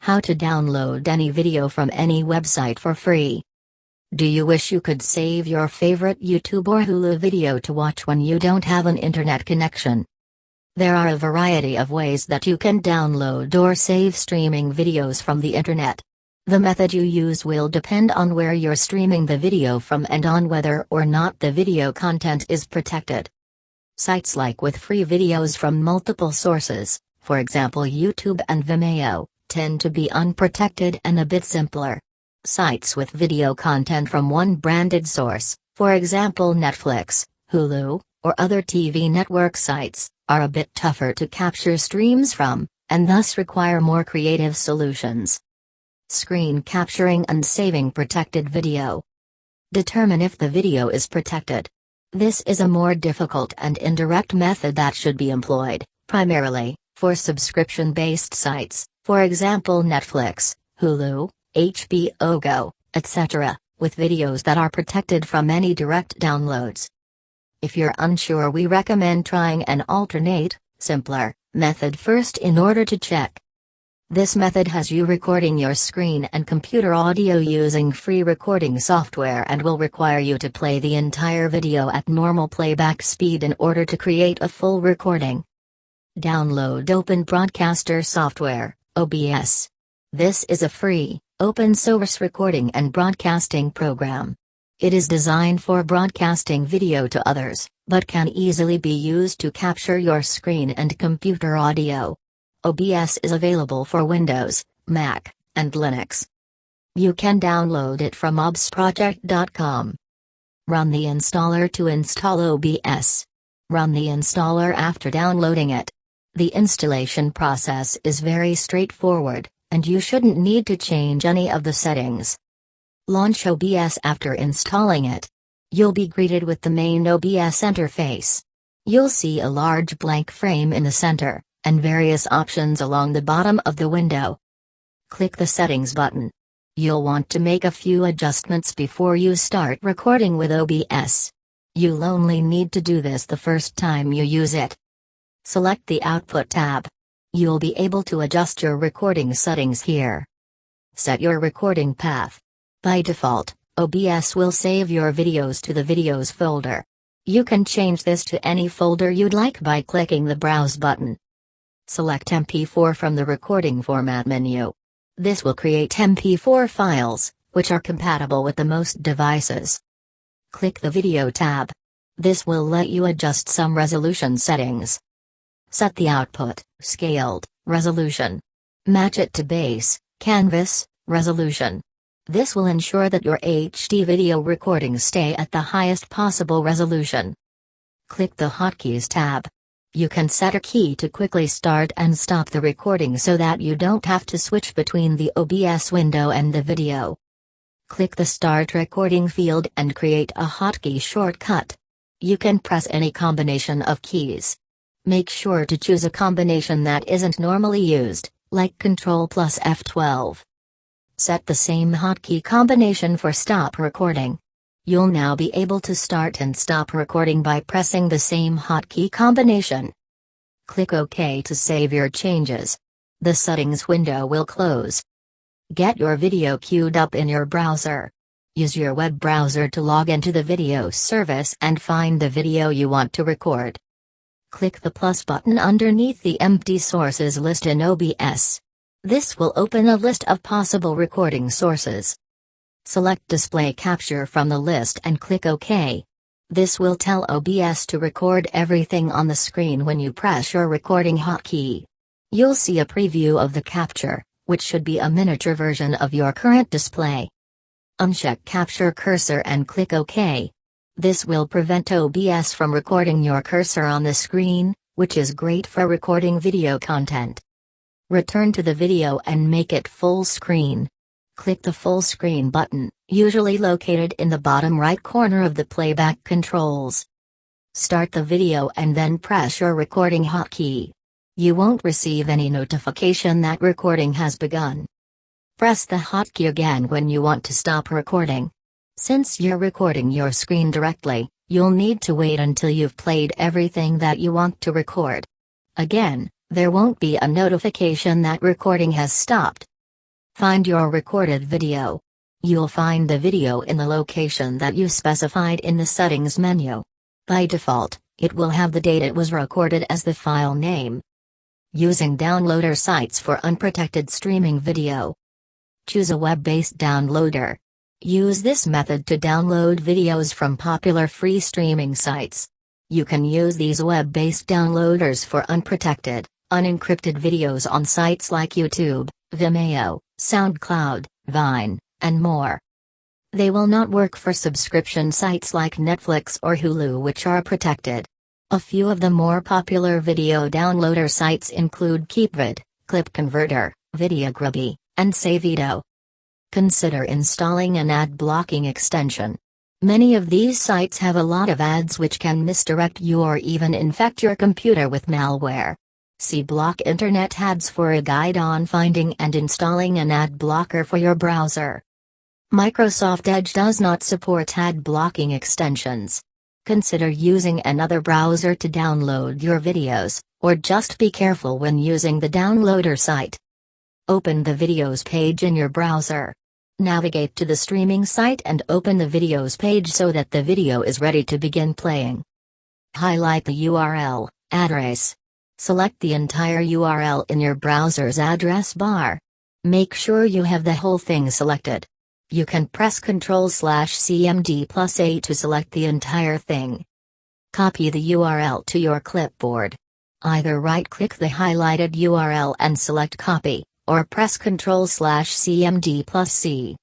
How to download any video from any website for free. Do you wish you could save your favorite YouTube or Hulu video to watch when you don't have an internet connection? There are a variety of ways that you can download or save streaming videos from the internet. The method you use will depend on where you're streaming the video from and on whether or not the video content is protected. Sites like with free videos from multiple sources, for example YouTube and Vimeo, tend to be unprotected and a bit simpler. Sites with video content from one branded source, for example Netflix, Hulu, or other TV network sites, are a bit tougher to capture streams from, and thus require more creative solutions. Screen capturing and saving protected video. Determine if the video is protected. This is a more difficult and indirect method that should be employed, primarily, for subscription-based sites, for example Netflix, Hulu, HBO Go, etc., with videos that are protected from any direct downloads. If you're unsure, we recommend trying an alternate, simpler, method first in order to check. This method has you recording your screen and computer audio using free recording software and will require you to play the entire video at normal playback speed in order to create a full recording. Download Open Broadcaster Software, OBS. This is a free, open-source recording and broadcasting program. It is designed for broadcasting video to others, but can easily be used to capture your screen and computer audio. OBS is available for Windows, Mac, and Linux. You can download it from obsproject.com. Run the installer to install OBS. Run the installer after downloading it. The installation process is very straightforward, and you shouldn't need to change any of the settings. Launch OBS after installing it. You'll be greeted with the main OBS interface. You'll see a large blank frame in the center, and various options along the bottom of the window. Click the Settings button. You'll want to make a few adjustments before you start recording with OBS. You'll only need to do this the first time you use it. Select the Output tab. You'll be able to adjust your recording settings here. Set your recording path. By default, OBS will save your videos to the Videos folder. You can change this to any folder you'd like by clicking the Browse button. Select MP4 from the Recording Format menu. This will create MP4 files, which are compatible with the most devices. Click the Video tab. This will let you adjust some resolution settings. Set the output, scaled, resolution. Match it to base, canvas, resolution. This will ensure that your HD video recordings stay at the highest possible resolution. Click the Hotkeys tab. You can set a key to quickly start and stop the recording so that you don't have to switch between the OBS window and the video. Click the Start Recording field and create a hotkey shortcut. You can press any combination of keys. Make sure to choose a combination that isn't normally used, like Ctrl plus F12. Set the same hotkey combination for stop recording. You'll now be able to start and stop recording by pressing the same hotkey combination. Click OK to save your changes. The settings window will close. Get your video queued up in your browser. Use your web browser to log into the video service and find the video you want to record. Click the plus button underneath the empty sources list in OBS. This will open a list of possible recording sources. Select Display Capture from the list and click OK. This will tell OBS to record everything on the screen when you press your recording hotkey. You'll see a preview of the capture, which should be a miniature version of your current display. Uncheck Capture Cursor and click OK. This will prevent OBS from recording your cursor on the screen, which is great for recording video content. Return to the video and make it full screen. Click the full screen button, usually located in the bottom right corner of the playback controls. Start the video and then press your recording hotkey. You won't receive any notification that recording has begun. Press the hotkey again when you want to stop recording. Since you're recording your screen directly, you'll need to wait until you've played everything that you want to record. Again, there won't be a notification that recording has stopped. Find your recorded video. You'll find the video in the location that you specified in the settings menu. By default, it will have the date it was recorded as the file name. Using downloader sites for unprotected streaming video. Choose a web-based downloader. Use this method to download videos from popular free streaming sites. You can use these web-based downloaders for unprotected, unencrypted videos on sites like YouTube, Vimeo, SoundCloud, Vine, and more. They will not work for subscription sites like Netflix or Hulu, which are protected. A few of the more popular video downloader sites include Keepvid, Clip Converter, Videogrubby, and Savedo. Consider installing an ad blocking extension. Many of these sites have a lot of ads which can misdirect you or even infect your computer with malware. See Block Internet Ads for a guide on finding and installing an ad blocker for your browser. Microsoft Edge does not support ad blocking extensions. Consider using another browser to download your videos, or just be careful when using the downloader site. Open the videos page in your browser. Navigate to the streaming site and open the videos page so that the video is ready to begin playing. Highlight the URL address. Select the entire URL in your browser's address bar. Make sure you have the whole thing selected. You can press Ctrl/CMD+A to select the entire thing. Copy the URL to your clipboard. Either right-click the highlighted URL and select Copy, or press Ctrl/CMD+C.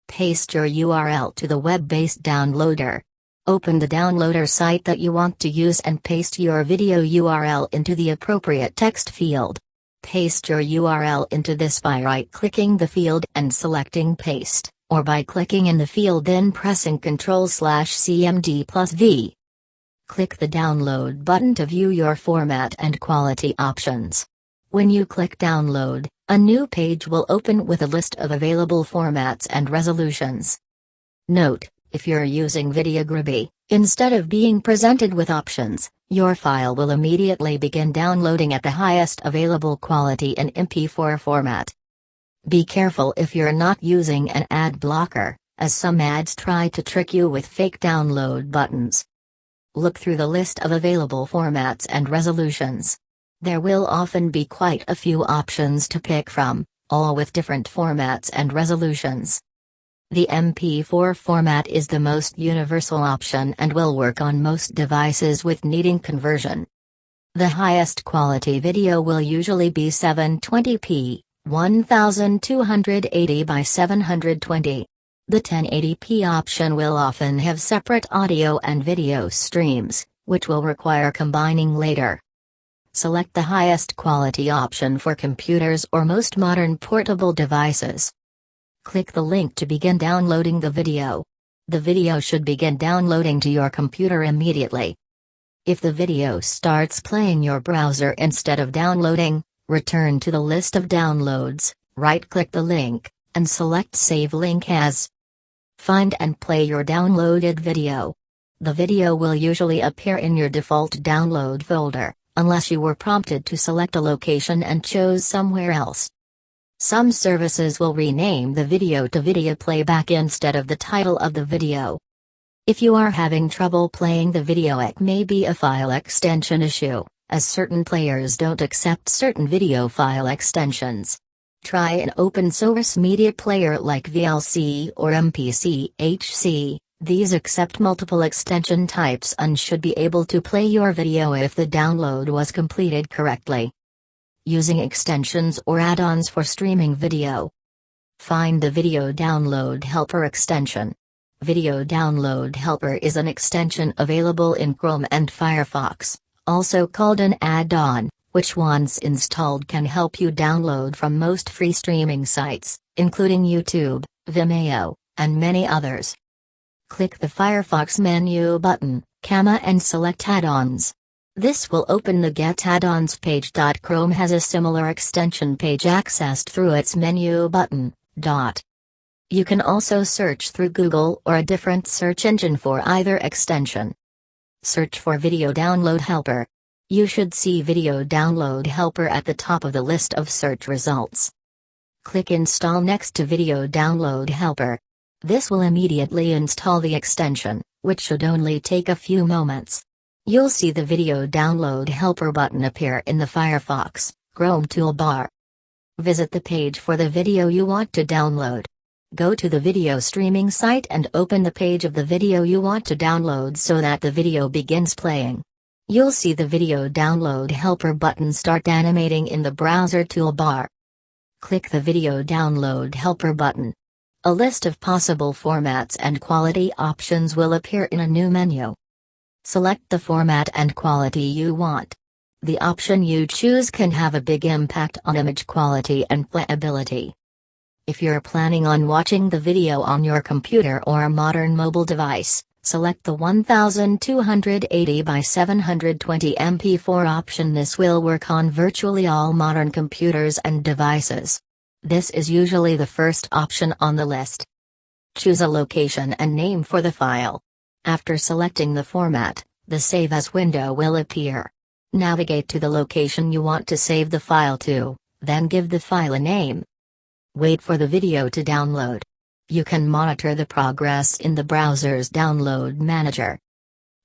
Paste your URL to the web-based downloader. Open the downloader site that you want to use and paste your video URL into the appropriate text field. Paste your URL into this by right-clicking the field and selecting Paste, or by clicking in the field then pressing Ctrl/CMD+V. Click the Download button to view your format and quality options. When you click Download, a new page will open with a list of available formats and resolutions. Note: if you're using Videogrubby, instead of being presented with options, your file will immediately begin downloading at the highest available quality in MP4 format. Be careful if you're not using an ad blocker, as some ads try to trick you with fake download buttons. Look through the list of available formats and resolutions. There will often be quite a few options to pick from, all with different formats and resolutions. The MP4 format is the most universal option and will work on most devices with needing conversion. The highest quality video will usually be 720p, 1280 by 720. The 1080p option will often have separate audio and video streams, which will require combining later. Select the highest quality option for computers or most modern portable devices. Click the link to begin downloading the video. The video should begin downloading to your computer immediately. If the video starts playing your browser instead of downloading, return to the list of downloads, right-click the link, and select Save Link As. Find and play your downloaded video. The video will usually appear in your default download folder, unless you were prompted to select a location and chose somewhere else. Some services will rename the video to Video Playback instead of the title of the video. If you are having trouble playing the video, it may be a file extension issue, as certain players don't accept certain video file extensions. Try an open source media player like VLC or MPC-HC. These accept multiple extension types and should be able to play your video if the download was completed correctly. Using extensions or add-ons for streaming video. Find the Video Download Helper extension. Video Download Helper is an extension available in Chrome and Firefox, also called an add-on, which once installed can help you download from most free streaming sites, including YouTube, Vimeo, and many others. Click the Firefox menu button, Comma, and select Add-ons. This will open the Get Add-ons page. Chrome has a similar extension page accessed through its menu button. You can also search through Google or a different search engine for either extension. Search for Video Download Helper. You should see Video Download Helper at the top of the list of search results. Click Install next to Video Download Helper. This will immediately install the extension, which should only take a few moments. You'll see the Video Download Helper button appear in the Firefox Chrome toolbar. Visit the page for the video you want to download. Go to the video streaming site and open the page of the video you want to download so that the video begins playing. You'll see the Video Download Helper button start animating in the browser toolbar. Click the Video Download Helper button. A list of possible formats and quality options will appear in a new menu. Select the format and quality you want. The option you choose can have a big impact on image quality and playability. If you're planning on watching the video on your computer or a modern mobile device, select the 1280 by 720 MP4 option. This will work on virtually all modern computers and devices. This is usually the first option on the list. Choose a location and name for the file. After selecting the format, the Save As window will appear. Navigate to the location you want to save the file to, then give the file a name. Wait for the video to download. You can monitor the progress in the browser's download manager.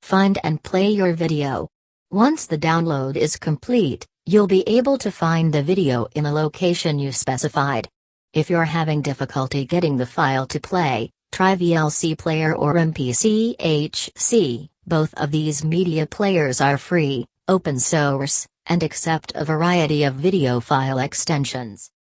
Find and play your video. Once the download is complete, you'll be able to find the video in the location you specified. If you're having difficulty getting the file to play, try VLC Player or MPC-HC. Both of these media players are free, open source, and accept a variety of video file extensions.